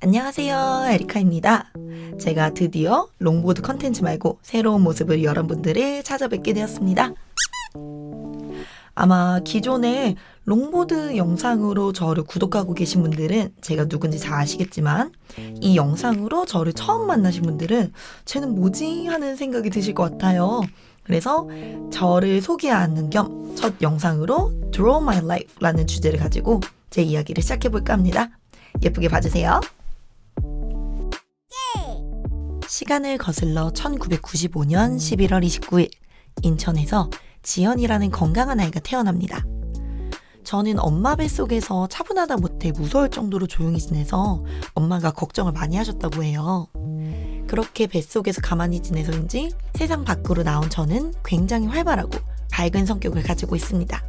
안녕하세요, 에리카입니다. 제가 드디어 롱보드 컨텐츠 말고 새로운 모습을 여러분들을 찾아뵙게 되었습니다. 아마 기존에 롱보드 영상으로 저를 구독하고 계신 분들은 제가 누군지 잘 아시겠지만, 이 영상으로 저를 처음 만나신 분들은 쟤는 뭐지? 하는 생각이 드실 것 같아요. 그래서 저를 소개하는 겸 첫 영상으로 Draw My Life 라는 주제를 가지고 제 이야기를 시작해볼까 합니다. 예쁘게 봐주세요. 시간을 거슬러 1995년 11월 29일 인천에서 지연이라는 건강한 아이가 태어납니다. 저는 엄마 뱃속에서 차분하다 못해 무서울 정도로 조용히 지내서 엄마가 걱정을 많이 하셨다고 해요. 그렇게 뱃속에서 가만히 지내서인지 세상 밖으로 나온 저는 굉장히 활발하고 밝은 성격을 가지고 있습니다.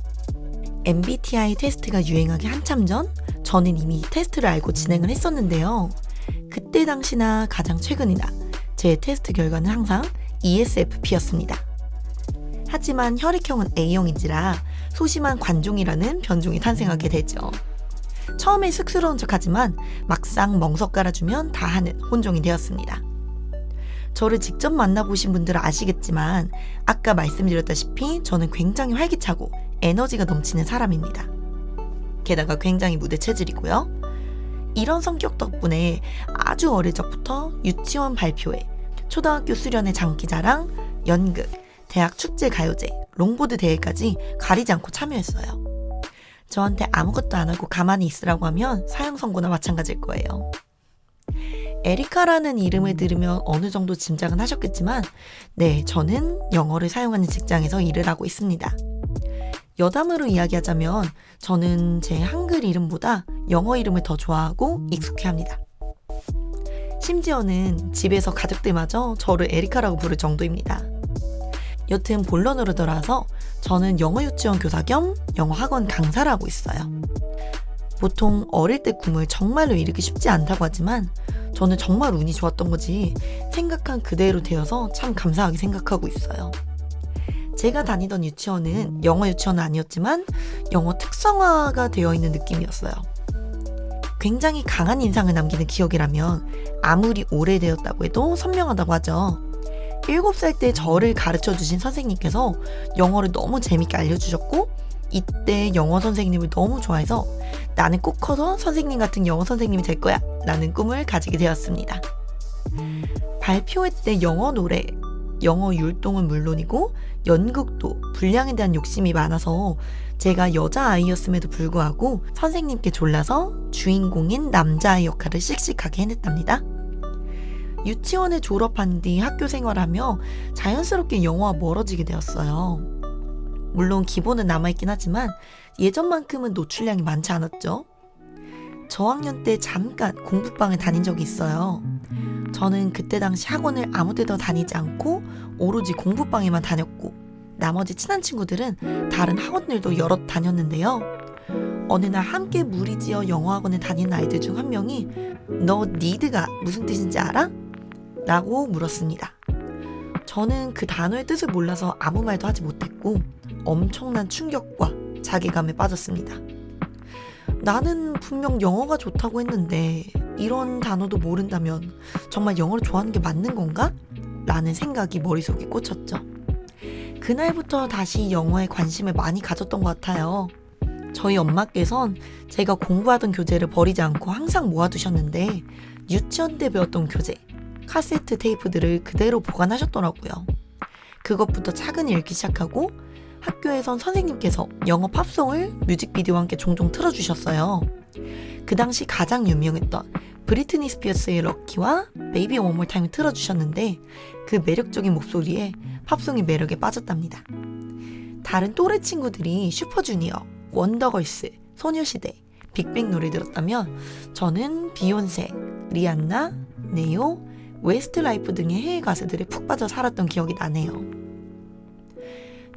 MBTI 테스트가 유행하기 한참 전 저는 이미 테스트를 알고 진행을 했었는데요. 그때 당시나 가장 최근이나 제 테스트 결과는 항상 ESFP였습니다. 하지만 혈액형은 A형인지라 소심한 관종이라는 변종이 탄생하게 되죠. 처음에 쑥스러운 척하지만 막상 멍석 깔아주면 다 하는 혼종이 되었습니다. 저를 직접 만나보신 분들은 아시겠지만 아까 말씀드렸다시피 저는 굉장히 활기차고 에너지가 넘치는 사람입니다. 게다가 굉장히 무대 체질이고요. 이런 성격 덕분에 아주 어릴 적부터 유치원 발표회, 초등학교 수련회 장기자랑, 연극, 대학 축제 가요제, 롱보드 대회까지 가리지 않고 참여했어요. 저한테 아무것도 안 하고 가만히 있으라고 하면 사형 선고나 마찬가지일 거예요. 에리카라는 이름을 들으면 어느 정도 짐작은 하셨겠지만, 네, 저는 영어를 사용하는 직장에서 일을 하고 있습니다. 여담으로 이야기하자면 저는 제 한글 이름보다 영어 이름을 더 좋아하고 익숙해합니다. 심지어는 집에서 가족들마저 저를 에리카라고 부를 정도입니다. 여튼 본론으로 돌아와서 저는 영어 유치원 교사 겸 영어 학원 강사를 하고 있어요. 보통 어릴 때 꿈을 정말로 이루기 쉽지 않다고 하지만 저는 정말 운이 좋았던 거지 생각한 그대로 되어서 참 감사하게 생각하고 있어요. 제가 다니던 유치원은 영어 유치원은 아니었지만 영어 특성화가 되어 있는 느낌이었어요. 굉장히 강한 인상을 남기는 기억이라면 아무리 오래되었다고 해도 선명하다고 하죠. 7살 때 저를 가르쳐 주신 선생님께서 영어를 너무 재밌게 알려주셨고, 이때 영어 선생님을 너무 좋아해서 나는 꼭 커서 선생님 같은 영어 선생님이 될 거야 라는 꿈을 가지게 되었습니다. 발표회 때 영어 노래, 영어 율동은 물론이고 연극도 분량에 대한 욕심이 많아서 제가 여자아이였음에도 불구하고 선생님께 졸라서 주인공인 남자아이 역할을 씩씩하게 해냈답니다. 유치원을 졸업한 뒤 학교 생활하며 자연스럽게 영어와 멀어지게 되었어요. 물론 기본은 남아있긴 하지만 예전만큼은 노출량이 많지 않았죠. 저학년 때 잠깐 공부방을 다닌 적이 있어요. 저는 그때 당시 학원을 아무 데도 다니지 않고 오로지 공부방에만 다녔고, 나머지 친한 친구들은 다른 학원들도 여럿 다녔는데요. 어느 날 함께 무리지어 영어학원에 다니는 아이들 중 한 명이 너 니드가 무슨 뜻인지 알아? 라고 물었습니다. 저는 그 단어의 뜻을 몰라서 아무 말도 하지 못했고 엄청난 충격과 자괴감에 빠졌습니다. 나는 분명 영어가 좋다고 했는데 이런 단어도 모른다면 정말 영어를 좋아하는 게 맞는 건가? 라는 생각이 머릿속에 꽂혔죠. 그날부터 다시 영어에 관심을 많이 가졌던 것 같아요. 저희 엄마께선 제가 공부하던 교재를 버리지 않고 항상 모아두셨는데 유치원 때 배웠던 교재, 카세트 테이프들을 그대로 보관하셨더라고요. 그것부터 차근히 읽기 시작하고 학교에선 선생님께서 영어 팝송을 뮤직비디오와 함께 종종 틀어주셨어요. 그 당시 가장 유명했던 브리트니 스피어스의 럭키와 베이비 원 모어 타임을 틀어주셨는데 그 매력적인 목소리에 팝송의 매력에 빠졌답니다. 다른 또래 친구들이 슈퍼주니어, 원더걸스, 소녀시대, 빅뱅 노래 들었다면 저는 비욘세, 리안나, 네오, 웨스트라이프 등의 해외 가수들에 푹 빠져 살았던 기억이 나네요.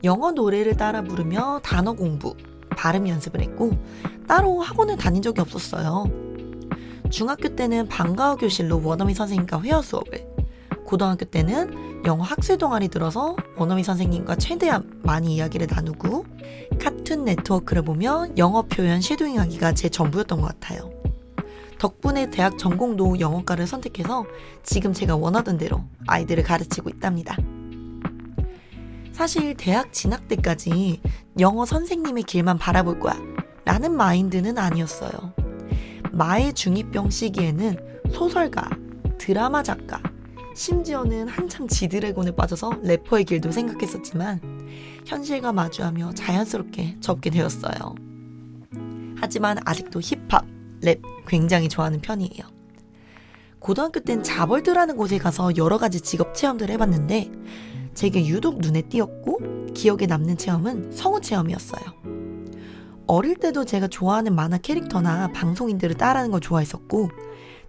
영어 노래를 따라 부르며 단어 공부, 발음 연습을 했고 따로 학원을 다닌 적이 없었어요. 중학교 때는 방과후 교실로 원어민 선생님과 회화 수업을, 고등학교 때는 영어 학술 동아리 들어서 원어민 선생님과 최대한 많이 이야기를 나누고 카툰 네트워크를 보며 영어 표현 쉐도잉하기가 제 전부였던 것 같아요. 덕분에 대학 전공도 영어과를 선택해서 지금 제가 원하던 대로 아이들을 가르치고 있답니다. 사실 대학 진학 때까지 영어 선생님의 길만 바라볼 거야 라는 마인드는 아니었어요. 마의 중2병 시기에는 소설가, 드라마 작가, 심지어는 한참 지드래곤에 빠져서 래퍼의 길도 생각했었지만 현실과 마주하며 자연스럽게 접게 되었어요. 하지만 아직도 힙합, 랩 굉장히 좋아하는 편이에요. 고등학교 땐 자벌드라는 곳에 가서 여러 가지 직업 체험들을 해봤는데 제게 유독 눈에 띄었고 기억에 남는 체험은 성우 체험이었어요. 어릴 때도 제가 좋아하는 만화 캐릭터나 방송인들을 따라하는 걸 좋아했었고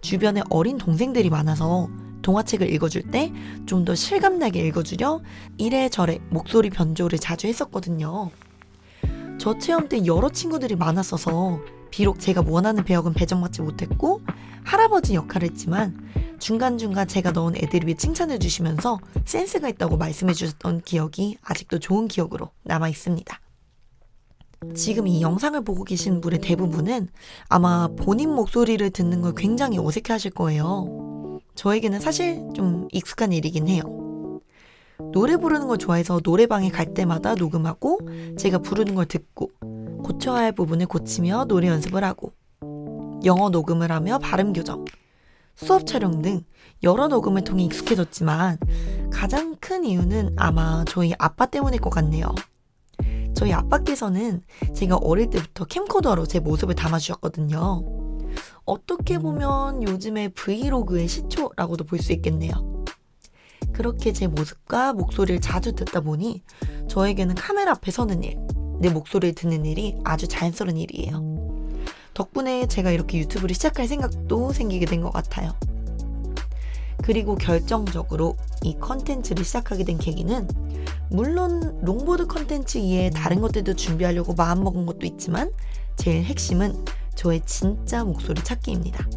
주변에 어린 동생들이 많아서 동화책을 읽어줄 때 좀 더 실감나게 읽어주려 이래저래 목소리 변조를 자주 했었거든요. 저 체험 때 여러 친구들이 많았어서 비록 제가 원하는 배역은 배정받지 못했고 할아버지 역할을 했지만 중간중간 제가 넣은 애드립에 칭찬해 주시면서 센스가 있다고 말씀해 주셨던 기억이 아직도 좋은 기억으로 남아 있습니다. 지금 이 영상을 보고 계신 분의 대부분은 아마 본인 목소리를 듣는 걸 굉장히 어색해 하실 거예요. 저에게는 사실 좀 익숙한 일이긴 해요. 노래 부르는 걸 좋아해서 노래방에 갈 때마다 녹음하고 제가 부르는 걸 듣고 고쳐야 할 부분을 고치며 노래 연습을 하고 영어 녹음을 하며 발음 교정, 수업 촬영 등 여러 녹음을 통해 익숙해졌지만 가장 큰 이유는 아마 저희 아빠 때문일 것 같네요. 저희 아빠께서는 제가 어릴 때부터 캠코더로 제 모습을 담아주셨거든요. 어떻게 보면 요즘의 브이로그의 시초라고도 볼 수 있겠네요. 그렇게 제 모습과 목소리를 자주 듣다 보니 저에게는 카메라 앞에 서는 일, 내 목소리를 듣는 일이 아주 자연스러운 일이에요. 덕분에 제가 이렇게 유튜브를 시작할 생각도 생기게 된 것 같아요. 그리고 결정적으로 이 컨텐츠를 시작하게 된 계기는 물론 롱보드 컨텐츠 이외에 다른 것들도 준비하려고 마음먹은 것도 있지만 제일 핵심은 저의 진짜 목소리 찾기입니다.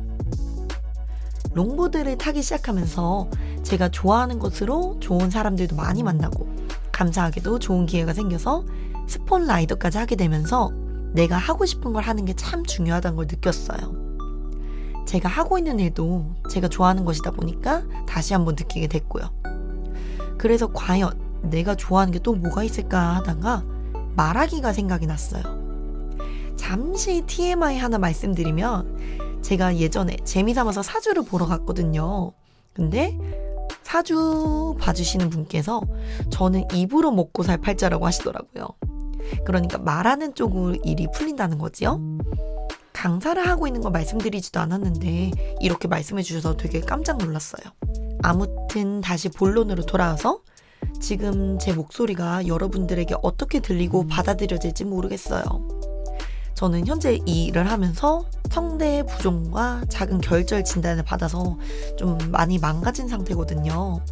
롱보드를 타기 시작하면서 제가 좋아하는 것으로 좋은 사람들도 많이 만나고 감사하게도 좋은 기회가 생겨서 스폰라이더까지 하게 되면서 내가 하고 싶은 걸 하는 게 참 중요하다는 걸 느꼈어요. 제가 하고 있는 일도 제가 좋아하는 것이다 보니까 다시 한번 느끼게 됐고요. 그래서 과연 내가 좋아하는 게 또 뭐가 있을까 하다가 말하기가 생각이 났어요. 잠시 TMI 하나 말씀드리면 제가 예전에 재미삼아서 사주를 보러 갔거든요. 근데 사주 봐주시는 분께서 저는 입으로 먹고 살 팔자라고 하시더라고요. 그러니까 말하는 쪽으로 일이 풀린다는 거지요. 강사를 하고 있는 거 말씀드리지도 않았는데 이렇게 말씀해 주셔서 되게 깜짝 놀랐어요. 아무튼 다시 본론으로 돌아와서 지금 제 목소리가 여러분들에게 어떻게 들리고 받아들여질지 모르겠어요. 저는 현재 이 일을 하면서 성대 부종과 작은 결절 진단을 받아서 좀 많이 망가진 상태거든요.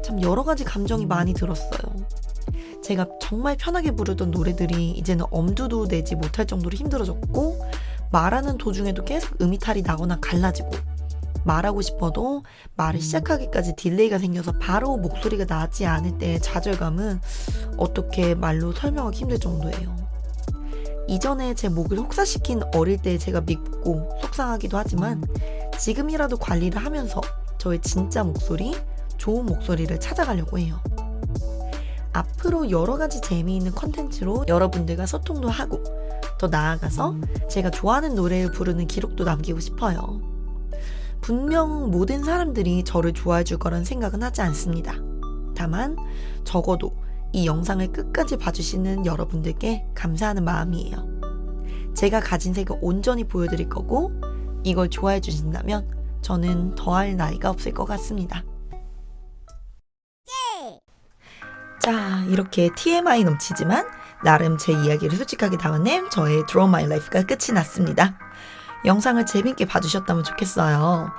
참 여러 가지 감정이 많이 들었어요. 제가 정말 편하게 부르던 노래들이 이제는 엄두도 내지 못할 정도로 힘들어졌고 말하는 도중에도 계속 음이탈이 나거나 갈라지고 말하고 싶어도 말을 시작하기까지 딜레이가 생겨서 바로 목소리가 나지 않을 때의 좌절감은 어떻게 말로 설명하기 힘들 정도예요. 이전에 제 목을 혹사시킨 어릴 때 제가 밉고 속상하기도 하지만 지금이라도 관리를 하면서 저의 진짜 목소리, 좋은 목소리를 찾아가려고 해요. 앞으로 여러 가지 재미있는 컨텐츠로 여러분들과 소통도 하고 더 나아가서 제가 좋아하는 노래를 부르는 기록도 남기고 싶어요. 분명 모든 사람들이 저를 좋아해 줄 거란 생각은 하지 않습니다. 다만 적어도 이 영상을 끝까지 봐주시는 여러분들께 감사하는 마음이에요. 제가 가진 색을 온전히 보여드릴 거고 이걸 좋아해 주신다면 저는 더할 나위가 없을 것 같습니다. 자, 이렇게 TMI 넘치지만 나름 제 이야기를 솔직하게 담아낸 저의 Draw My Life가 끝이 났습니다. 영상을 재밌게 봐주셨다면 좋겠어요.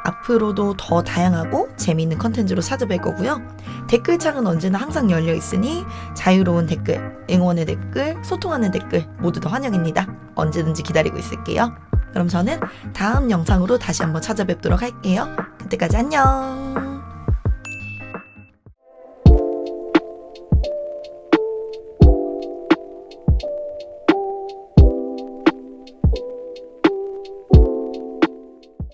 앞으로도 더 다양하고 재미있는 컨텐츠로 찾아뵐 거고요. 댓글창은 언제나 항상 열려 있으니 자유로운 댓글, 응원의 댓글, 소통하는 댓글 모두 다 환영입니다. 언제든지 기다리고 있을게요. 그럼 저는 다음 영상으로 다시 한번 찾아뵙도록 할게요. 그때까지 안녕.